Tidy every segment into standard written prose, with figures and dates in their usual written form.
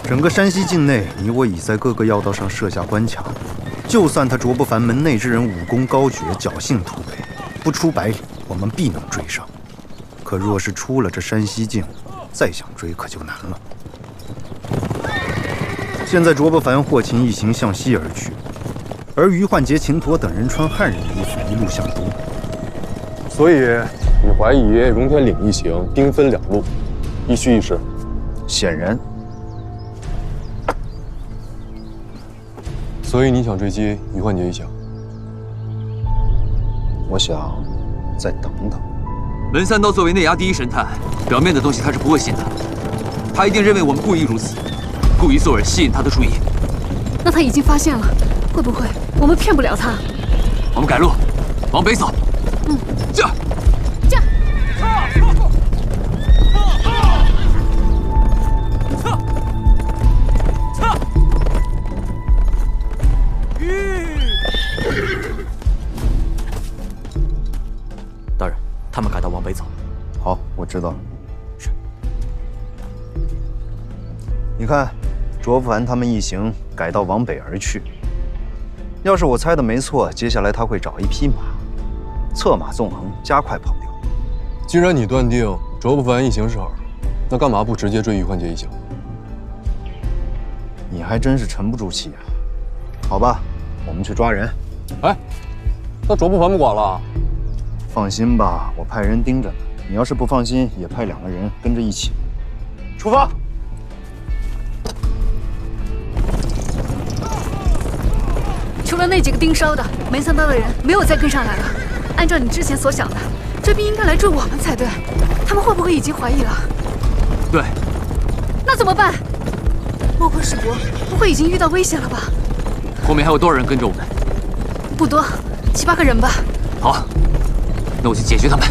整个山西境内，你我已在各个要道上设下关卡。就算他卓不凡门内之人武功高绝，侥幸突围，不出百里，我们必能追上。可若是出了这山西境，再想追可就难了。现在卓不凡、霍秦一行向西而去，而于焕杰、秦佗等人穿汉人衣服，一路向东。所以你怀疑荣天岭一行兵分两路，一虚一实？显然。所以你想追击于焕杰一行？我想再等等。文三刀作为内衙第一神探，表面的东西他是不会信的。他一定认为我们故意如此，故意作饵吸引他的注意。那他已经发现了，会不会我们骗不了他？我们改路，往北走。驾！驾！大人，他们改道往北走。好，我知道了。是。你看，卓不凡他们一行改道往北而去。要是我猜的没错，接下来他会找一匹马，策马纵横，加快跑调。既然你断定卓不凡一行是饵，那干嘛不直接追于焕杰一行？你还真是沉不住气啊！好吧，我们去抓人。哎，那卓不凡不管了？放心吧，我派人盯着呢。你要是不放心，也派2个人跟着一起。出发！除了那几个盯梢的，门三刀的人没有再跟上来了。按照你之前所想的，这兵应该来追我们才对。他们会不会已经怀疑了？对。那怎么办？莫坤师伯不会已经遇到危险了吧？后面还有多少人跟着我们？不多，7、8个人吧。好，那我去解决他们。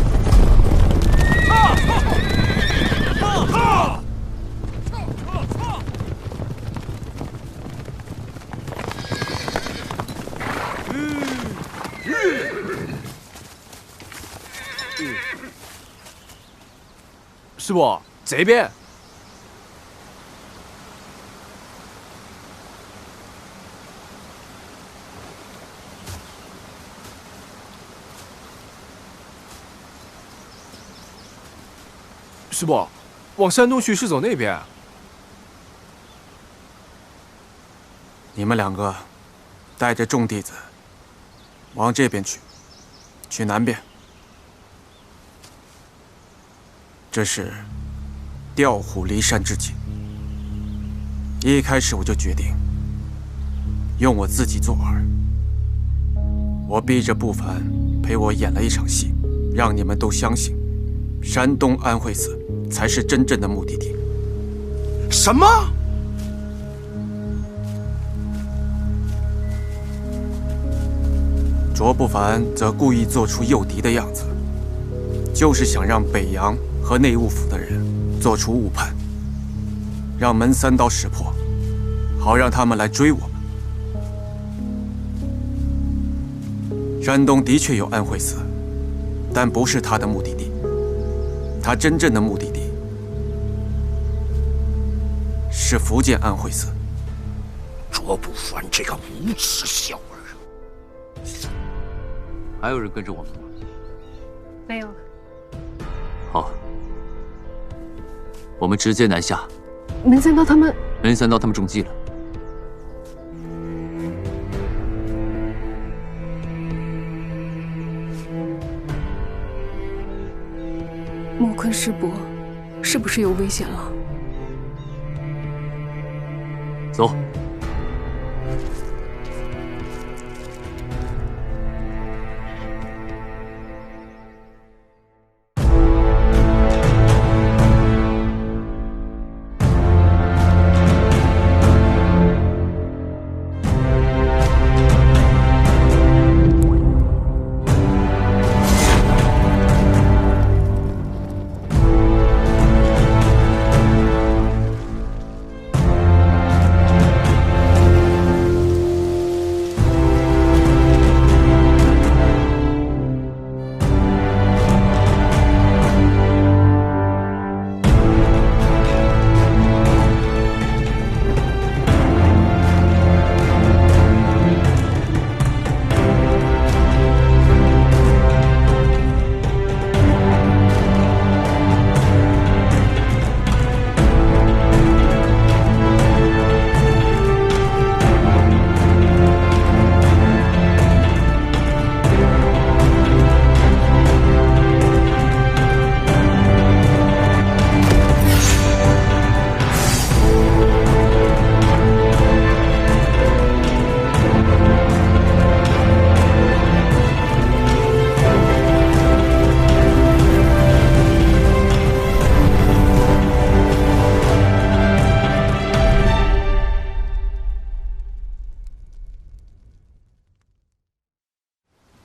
师傅，这边。师傅，往山东去是走那边。你们2个带着众弟子往这边去，去南边。这是调虎离山之计。一开始我就决定用我自己做饵，我逼着不凡陪我演了一场戏，让你们都相信山东安慧寺才是真正的目的地。什么？卓不凡则故意做出诱敌的样子，就是想让北洋和内务府的人做出误判，让门三刀识破，好让他们来追我们。山东的确有安慧寺，但不是他的目的地。他真正的目的地是福建安慧寺。卓不凡这个无耻小儿！还有人跟着我们吗？没有了。好，我们直接南下。门三刀他们中计了。莫坤师伯，是不是有危险了？走。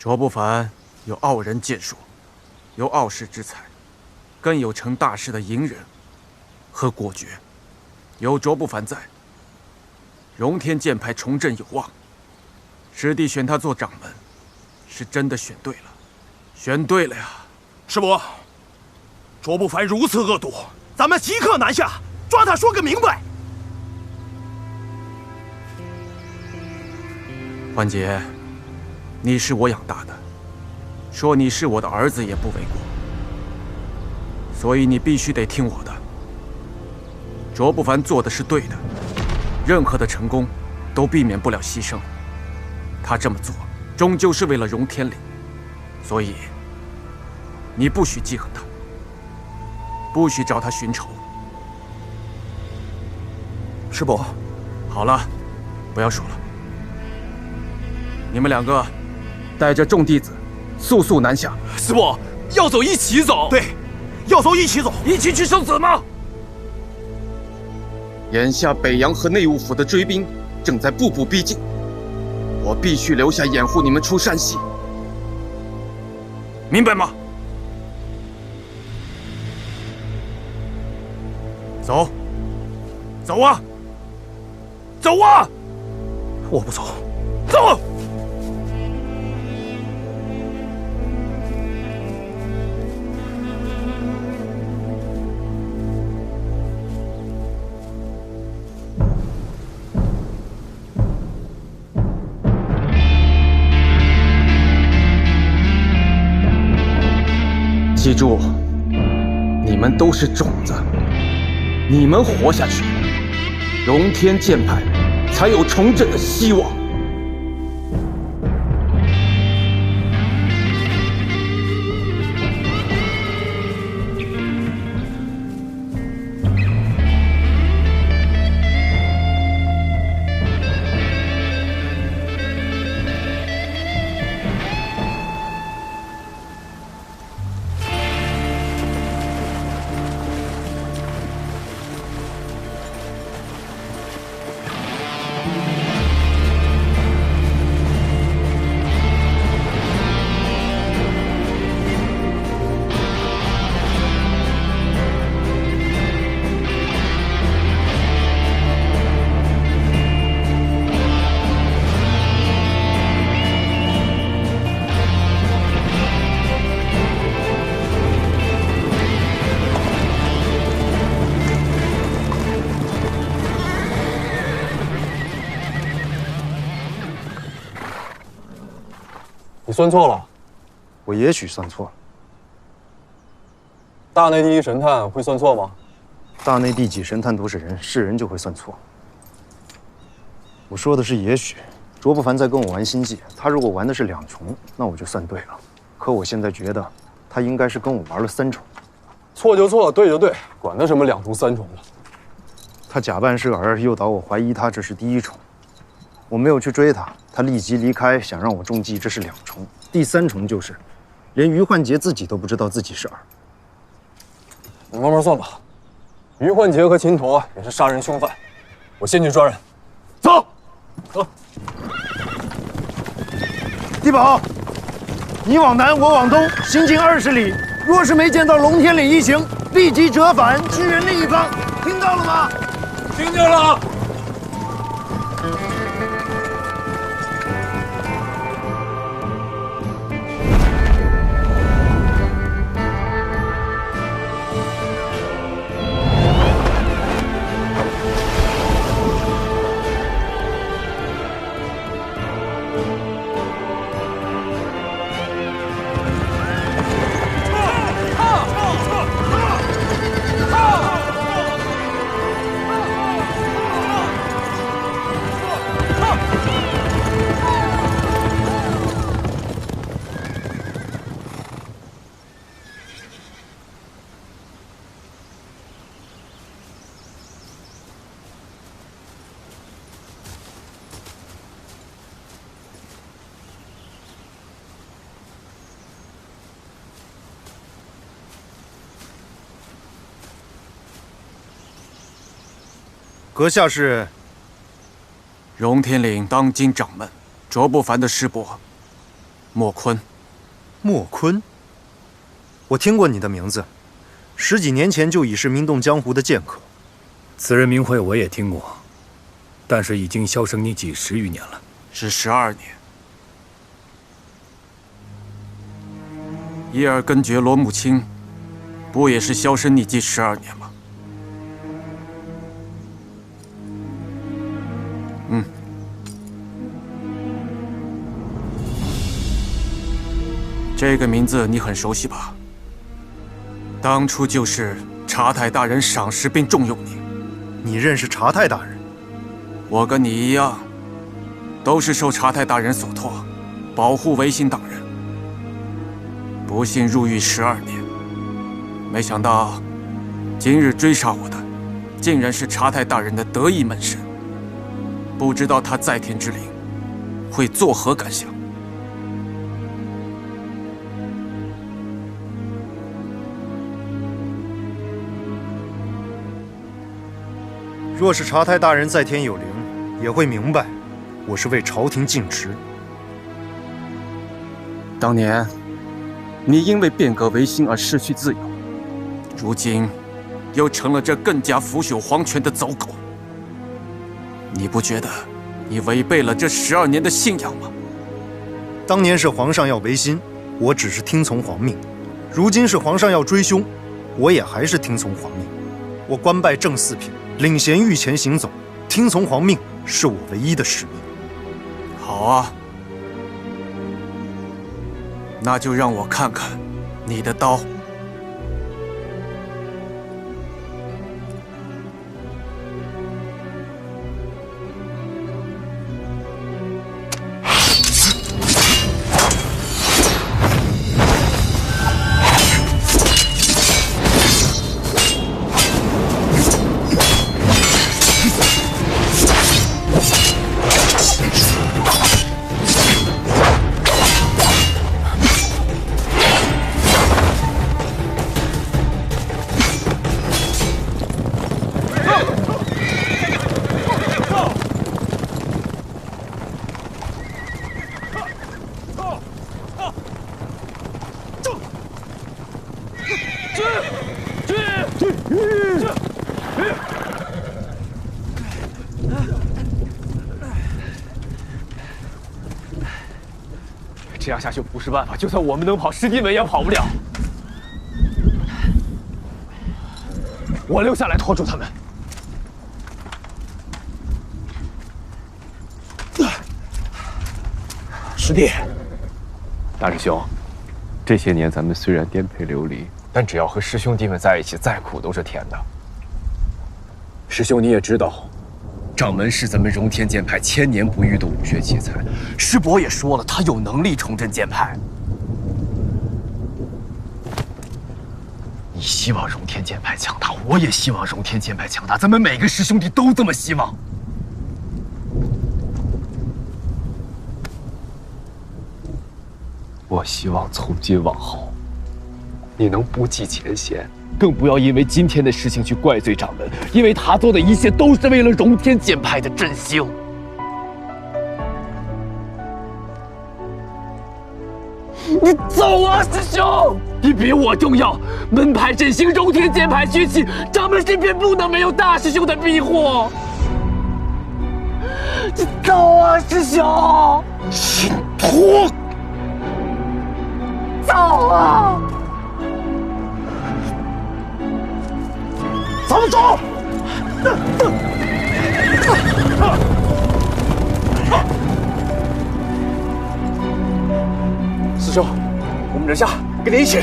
卓不凡有傲人剑术，有傲世之才，更有成大事的隐忍和果决。有卓不凡在，荣天剑派重振有望。师弟选他做掌门，是真的选对了，选对了呀！师伯，卓不凡如此恶毒，咱们即刻南下，抓他说个明白。欢杰，你是我养大的，说你是我的儿子也不为过，所以你必须得听我的。卓不凡做的是对的，任何的成功都避免不了牺牲。他这么做，终究是为了荣天岭，所以你不许记恨他，不许找他寻仇。师伯，好了，不要说了。你们两个带着众弟子速速南下。师伯，要走一起走。对，要走一起走，一起去生死吗？眼下北洋和内务府的追兵正在步步逼近，我必须留下掩护你们出山西，明白吗？走，走啊，走啊！我不走，走！记住，你们都是种子，你们活下去，荣天剑派才有重振的希望。你算错了，我也许算错了。大内第一神探会算错吗？大内第几神探都是人，是人就会算错。我说的是也许，卓不凡在跟我玩心计，他如果玩的是2重，那我就算对了。可我现在觉得，他应该是跟我玩了3重。错就错，对就对，管他什么2重3重的。他假扮是儿，诱导我怀疑他这是第1重。我没有去追他，他立即离开，想让我中计，这是2重。第3重就是，连于焕杰自己都不知道自己是儿。你慢慢算吧。于焕杰和秦陀也是杀人凶犯，我先去抓人。走，走。地保，你往南，我往东，行进20里。若是没见到龙天岭一行，立即折返，支援另一方。听到了吗？听见了。阁下是荣天岭当今掌门，卓不凡的师伯。莫坤。莫坤，我听过你的名字，10几年前就已是名动江湖的剑客。此人名讳我也听过，但是已经销声匿迹10余年了。是12年。叶尔根觉罗慕清，不也是销声匿迹12年吗？这个名字你很熟悉吧？当初就是察太大人赏识并重用你。你认识察太大人？我跟你一样，都是受察太大人所托，保护维新党人。不幸入狱12年，没想到今日追杀我的，竟然是察太大人的得意门生。不知道他在天之灵会作何感想？若是察太大人在天有灵，也会明白，我是为朝廷尽职。当年，你因为变革维新而失去自由，如今，又成了这更加腐朽皇权的走狗。你不觉得你违背了这12年的信仰吗？当年是皇上要维新，我只是听从皇命；如今是皇上要追凶，我也还是听从皇命。我官拜正四品，领衔御前行走，听从皇命是我唯一的使命。好啊，那就让我看看你的刀。这样下去不是办法，就算我们能跑，师弟们也跑不了。我留下来拖住他们。师弟，大师兄，这些年咱们虽然颠沛流离，但只要和师兄弟们在一起，再苦都是甜的。师兄你也知道，掌门是咱们荣天剑派千年不遇的武学奇才，师伯也说了，他有能力重振剑派。你希望荣天剑派强大，我也希望荣天剑派强大，咱们每个师兄弟都这么希望。我希望从今往后，你能不计前嫌，更不要因为今天的事情去怪罪掌门，因为他做的一切都是为了荣天剑派的振兴。你走啊，师兄！你比我重要，门派振兴，荣天剑派崛起，掌门身边不能没有大师兄的庇护。你走啊，师兄！信徒。走啊！咱们走！师兄，我们忍下，跟你一起。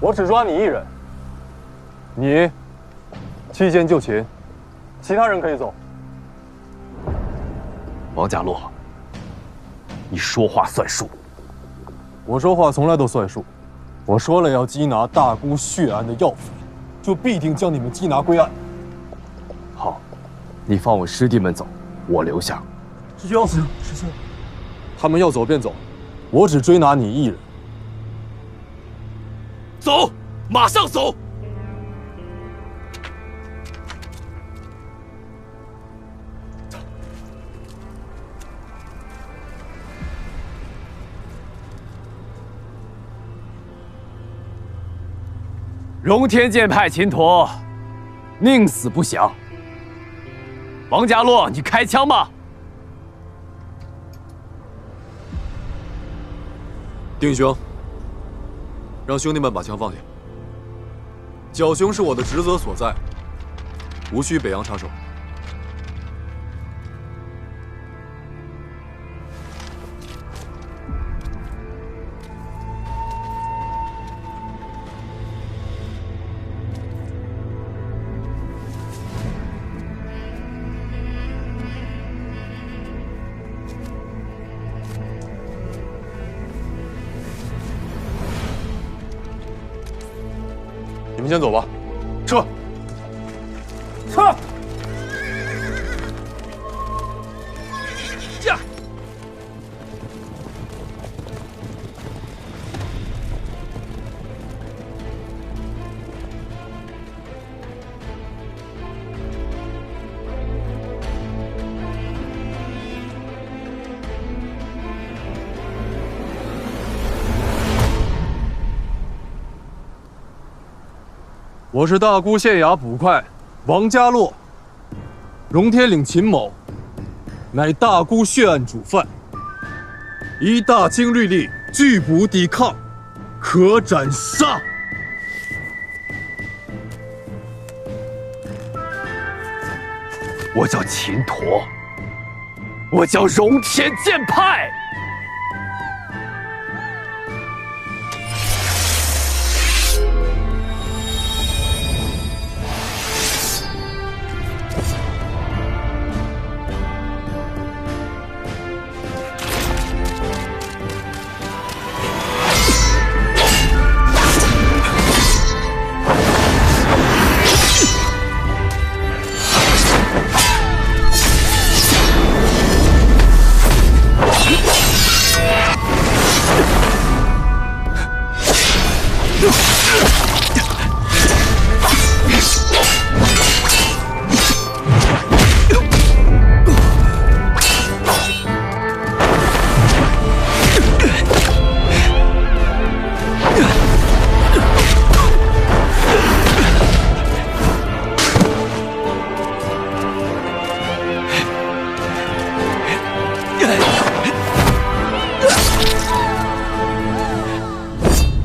我只抓你一人。你期间就擒，其他人可以走。王家洛，你说话算数。我说话从来都算数。我说了要缉拿大姑血案的要犯，就必定将你们缉拿归案。好，你放我师弟们走，我留下。师兄，师兄，他们要走便走，我只追拿你一人。走，马上走！荣天剑派秦陀，宁死不降。王家洛，你开枪吧！丁兄，让兄弟们把枪放下。剿凶是我的职责所在，无需北洋插手。你们先走吧，撤！撤！驾！我是大沽县衙捕快王家洛，荣天岭秦某，乃大沽血案主犯，依大清律例拒捕抵抗，可斩杀。我叫秦陀，我叫荣天剑派。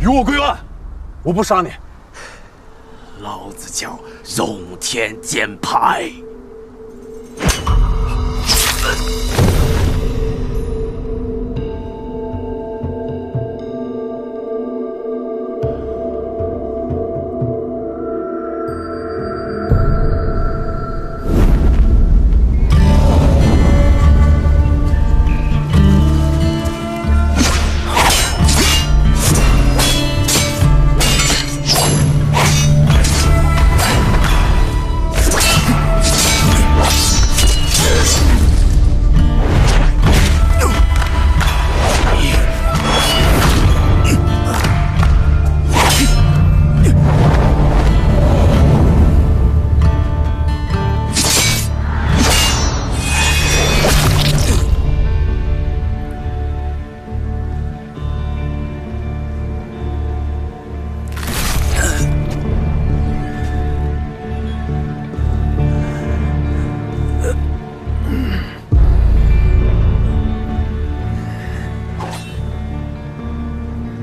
与我归案，我不杀你。老子叫荣天剑派。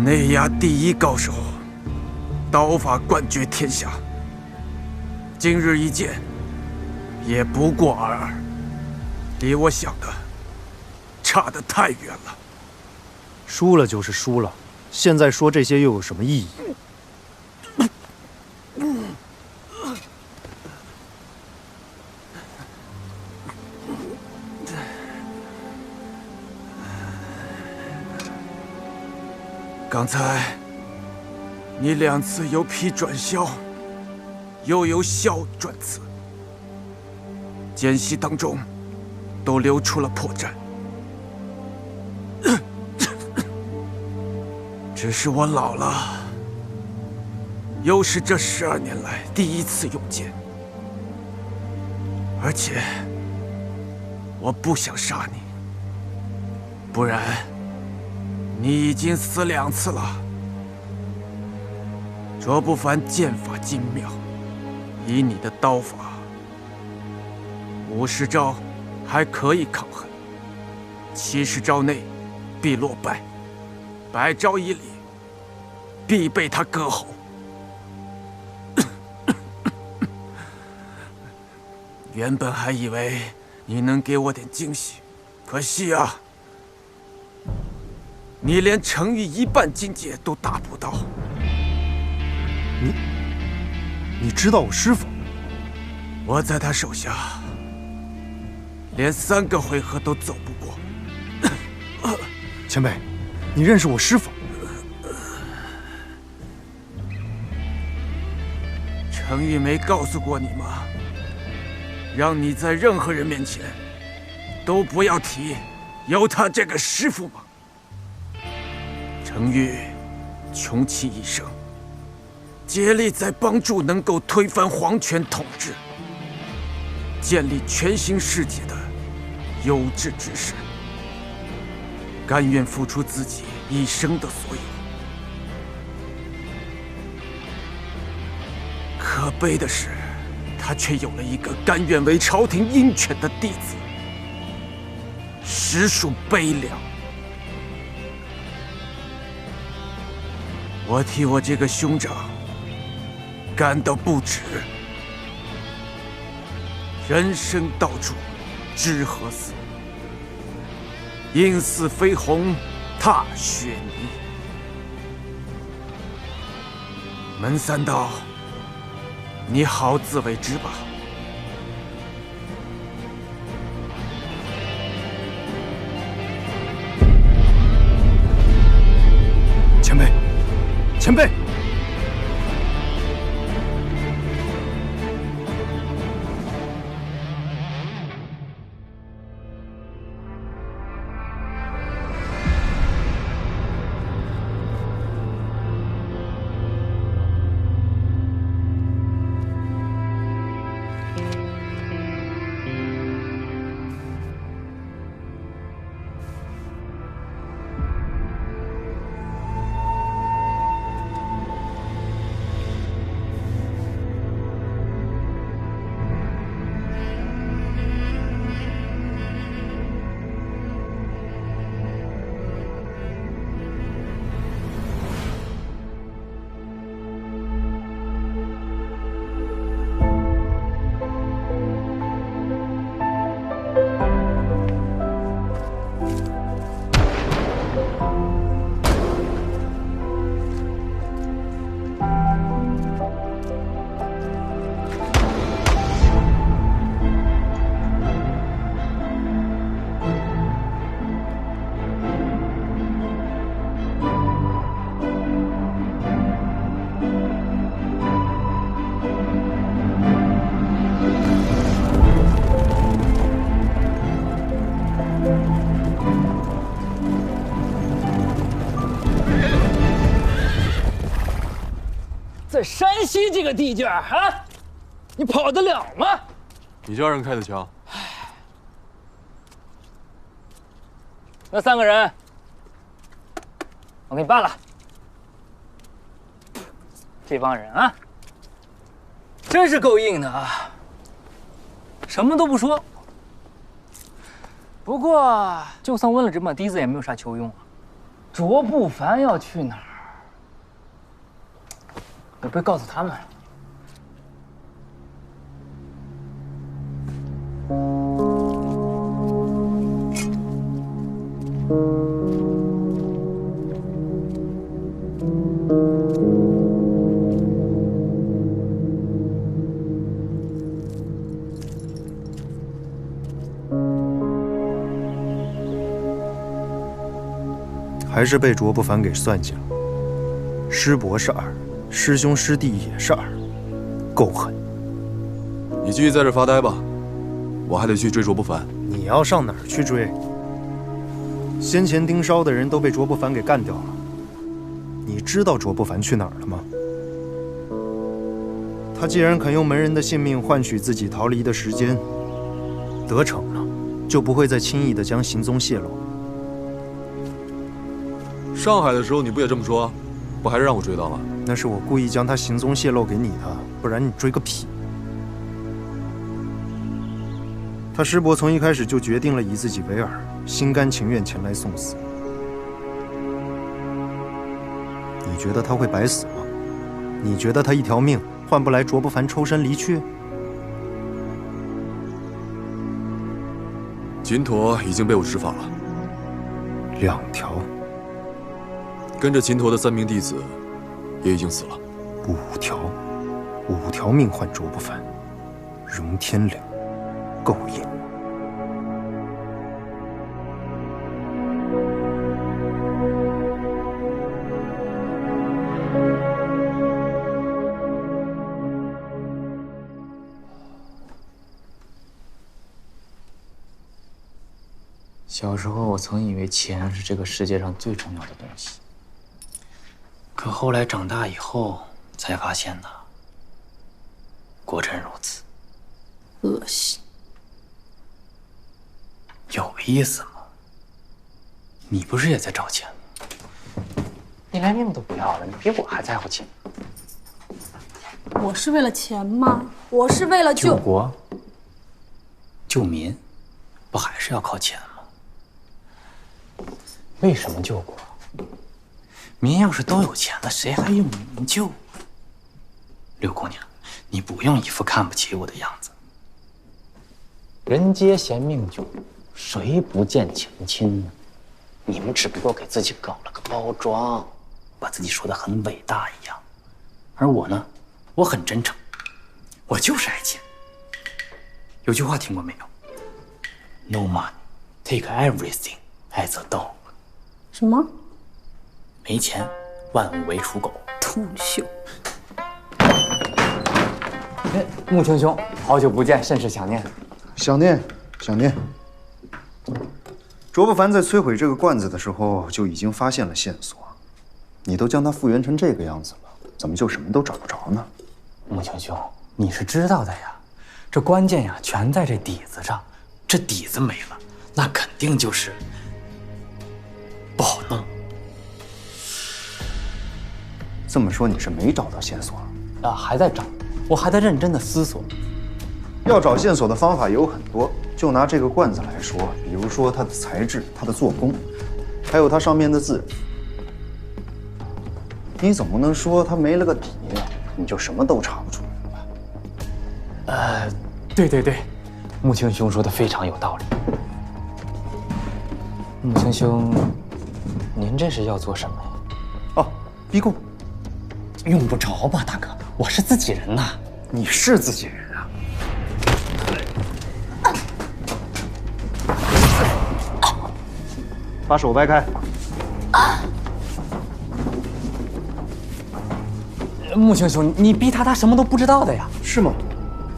内衙第一高手，刀法冠绝天下。今日一见，也不过尔尔，离我想的差得太远了。输了就是输了，现在说这些又有什么意义？刚才你2次由痞转骁，又由骁转刺，间隙当中都留出了破绽。只是我老了，又是这12年来第1次用剑，而且我不想杀你，不然你已经死2次了。卓不凡剑法精妙，以你的刀法，50招还可以抗衡，70招内必落败，100招以里必被他割喉。原本还以为你能给我点惊喜，可惜啊，你连程昱1半境界都达不到。你知道我师父？我在他手下，连3个回合都走不过。前辈，你认识我师父？程昱没告诉过你吗？让你在任何人面前都不要提有他这个师父吗？程昱穷其一生，竭力在帮助能够推翻皇权统治、建立全新世界的优质之士，甘愿付出自己一生的所有。可悲的是，他却有了一个甘愿为朝廷鹰犬的弟子，实属悲凉。我替我这个兄长感到不值。人生道处知何似？应似飞鸿踏雪泥。门三道，你好自为之吧。前辈，前辈！在山西这个地界儿啊，你跑得了吗？你叫人开的枪？那3个人，我给你办了。这帮人啊，真是够硬的啊，什么都不说。不过，就算问了这么低子，也没有啥球用啊。卓不凡要去哪儿？我不会告诉他们。还是被卓不凡给算计了。师伯是二，师兄师弟也是二，够狠。你继续在这发呆吧，我还得去追卓不凡。你要上哪儿去追？先前盯梢的人都被卓不凡给干掉了。你知道卓不凡去哪儿了吗？他既然肯用门人的性命换取自己逃离的时间，得逞了，就不会再轻易的将行踪泄露。上海的时候你不也这么说？不还是让我追到吗？那是我故意将他行踪泄露给你的，不然你追个屁！他师伯从一开始就决定了以自己为饵，心甘情愿前来送死。你觉得他会白死吗？你觉得他一条命换不来卓不凡抽身离去？金陀已经被我执法了2条，跟着秦陀的3名弟子也已经死了。5条，5条命换卓不凡，荣天岭够硬。小时候，我曾以为钱是这个世界上最重要的东西，可后来长大以后才发现呢，果真如此。恶心。有意思吗？你不是也在找钱吗？你连命都不要了，你比我还在乎钱。我是为了钱吗？我是为了救国、救民，不还是要靠钱吗？为什么救国？民要是都有钱了，谁还用民救？柳姑娘，你不用一副看不起我的样子。人皆嫌命久，谁不见钱亲呢？你们只不过给自己搞了个包装，把自己说得很伟大一样。而我呢，我很真诚，我就是爱钱。有句话听过没有 ？No money, take everything as a dog。什么？没钱，万物为刍狗。土秀。哎，穆青兄，好久不见，甚是想念。想念，想念。卓不凡在摧毁这个罐子的时候就已经发现了线索，你都将它复原成这个样子了，怎么就什么都找不着呢？穆青兄，你是知道的呀，这关键呀全在这底子上，这底子没了，那肯定就是不好弄。这么说你是没找到线索啊？还在找，我还在认真的思索。要找线索的方法有很多，就拿这个罐子来说，比如说它的材质、它的做工，还有它上面的字。你总不能说它没了个底，你就什么都查不出来吧？对，穆青兄说的非常有道理。穆青兄，您这是要做什么呀？哦，逼供。用不着吧，大哥，我是自己人呐。你是自己人啊？把手掰开。穆青兄，你逼他什么都不知道的呀？是吗？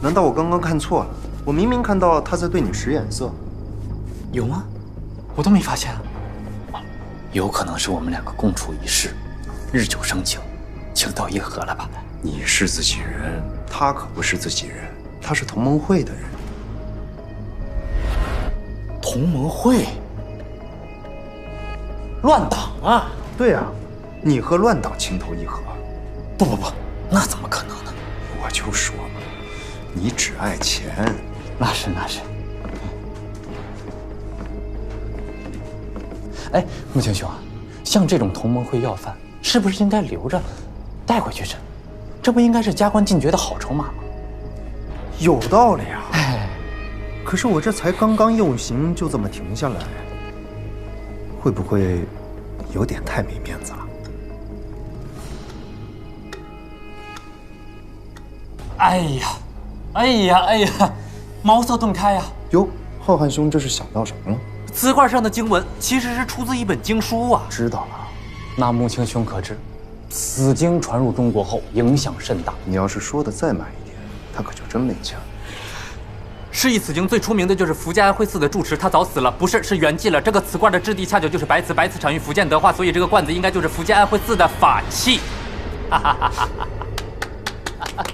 难道我刚刚看错了？我明明看到他在对你使眼色。有吗？我都没发现啊。有可能是我们两个共处一室，日久生情，情投意合了吧？你是自己人，他可不是自己人，他是同盟会的人。同盟会？乱党啊！对啊，你和乱党情投意合。不，那怎么可能呢？我就说嘛，你只爱钱。那是。哎，穆青兄啊，像这种同盟会要犯，是不是应该留着，带回去审？这不应该是加官进爵的好筹码吗？有道理啊。哎，可是我这才刚刚用刑，就这么停下来，会不会有点太没面子了？哎呀，茅塞顿开呀！哟，浩瀚兄这是想到什么了？瓷罐上的经文其实是出自一本经书啊。知道了。那穆青兄可知，此经传入中国后，影响甚大。你要是说的再满一点，他可就真没枪。是以此经最出名的就是福建安徽寺的住持，他早死了，不是，是圆寂了。这个瓷罐的质地恰巧就是白瓷，白瓷产于福建德化，所以这个罐子应该就是福建安徽寺的法器。哈哈哈哈哈！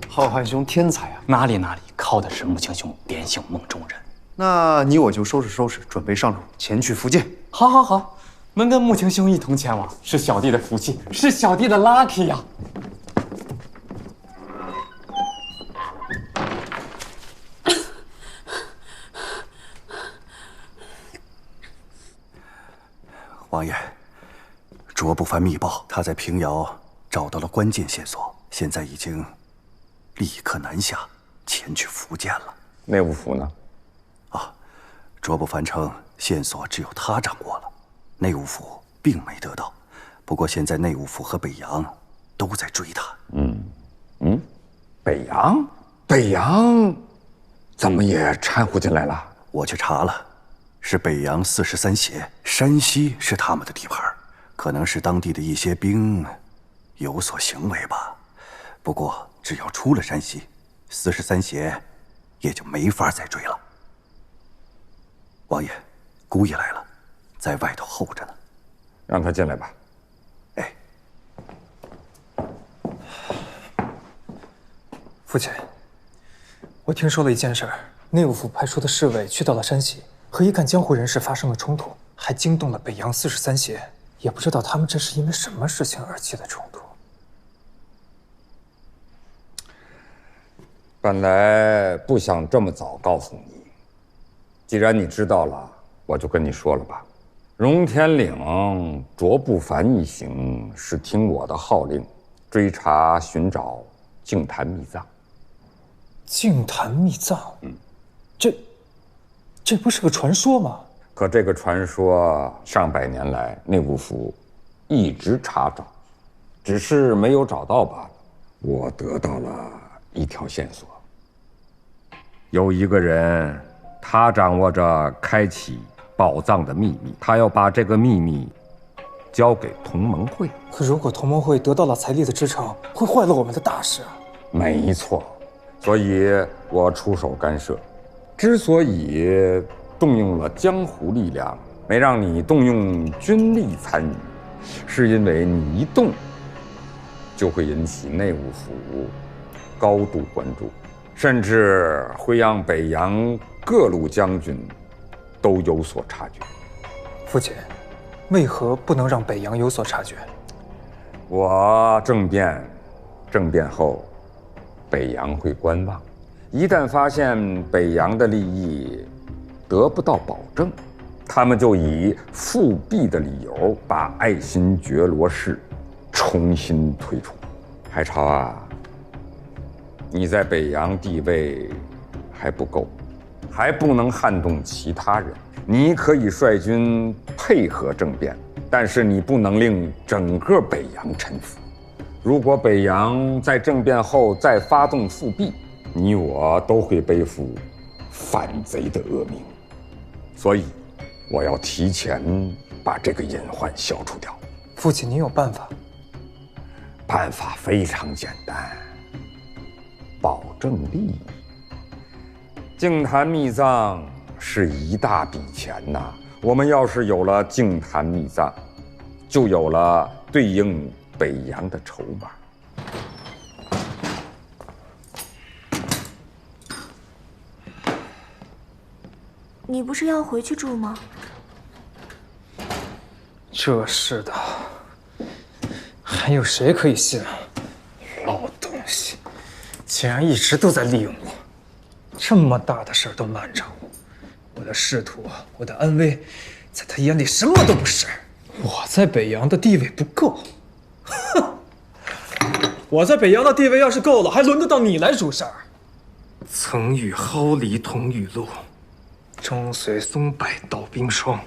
浩瀚兄天才啊！哪里，靠的是穆青兄点醒梦中人。那你我就收拾收拾，准备上路前去福建。好，能跟穆青兄一同前往，是小弟的福气，是小弟的 lucky 呀。王爷，卓不凡密报，他在平遥找到了关键线索，现在已经立刻南下，前去福建了。内务府呢？卓不凡称线索只有他掌握了，内务府并没得到。不过现在内务府和北洋都在追他。北洋怎么也掺和进来了？我去查了，是北洋43协，山西是他们的地盘，可能是当地的一些兵有所行为吧。不过只要出了山西，43协也就没法再追了。王爷，姑爷来了，在外头候着呢。让他进来吧。哎，父亲，我听说了一件事儿，内务府派出的侍卫去到了山西，和一干江湖人士发生了冲突，还惊动了北洋43协，也不知道他们这是因为什么事情而起的冲突。本来不想这么早告诉你，既然你知道了，我就跟你说了吧。荣天岭卓不凡一行是听我的号令，追查寻找净坛秘藏。净坛秘藏，这不是个传说吗？可这个传说上百年来内务府一直查找，只是没有找到罢了。我得到了一条线索，有一个人，他掌握着开启宝藏的秘密，他要把这个秘密交给同盟会。可如果同盟会得到了财力的支撑，会坏了我们的大事啊！没错，所以我出手干涉。之所以动用了江湖力量，没让你动用军力参与，是因为你一动，就会引起内务府高度关注，甚至会让北洋各路将军都有所察觉。父亲，为何不能让北洋有所察觉？我政变后，北洋会观望，一旦发现北洋的利益得不到保证，他们就以复辟的理由把爱新觉罗氏重新推出。海潮啊，你在北洋地位还不够，还不能撼动其他人。你可以率军配合政变，但是你不能令整个北洋臣服。如果北洋在政变后再发动复辟，你我都会背负反贼的恶名。所以，我要提前把这个隐患消除掉。父亲，您有办法？办法非常简单，保证利益。净坛秘藏是一大笔钱呐，我们要是有了净坛秘藏，就有了对应北洋的筹码。你不是要回去住吗？这是的，还有谁可以信啊？老东西，竟然一直都在利用我，这么大的事儿都瞒着我，我的仕途，我的安危，在他眼里什么都不是。我在北洋的地位不够，哼！我在北洋的地位要是够了，还轮得到你来主事儿？曾与蒿梨同雨露，终随松柏倒冰霜。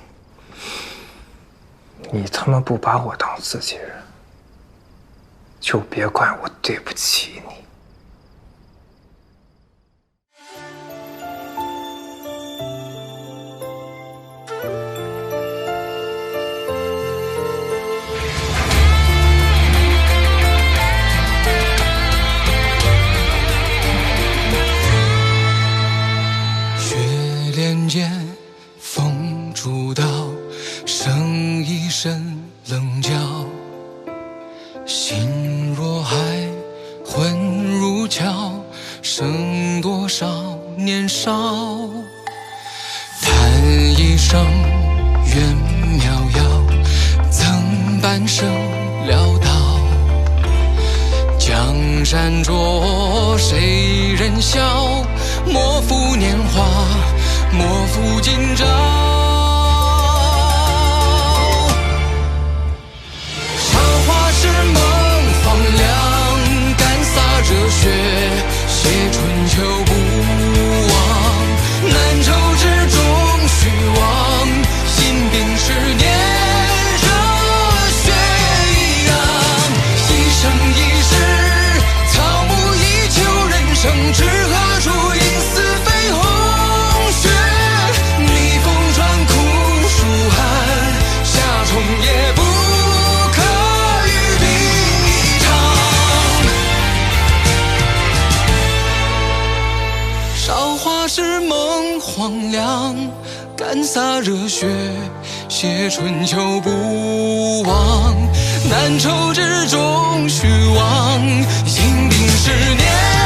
你他妈不把我当自己人，就别怪我对不起你。剩多少年少？叹一声缘渺遥，曾半生潦倒。江山着谁人笑？莫负年华，莫负今朝。韶华是梦荒凉，干洒热血，写春秋不忘。难酬之中虚妄，心病10年，热血一样。一生一世，草木依旧，人生至何处？因似飞红雪，逆风穿苦暑寒，夏虫也不可与冰一场。韶华是梦荒凉，干洒热血，写春秋不忘。难酬之中虚妄，因病10年。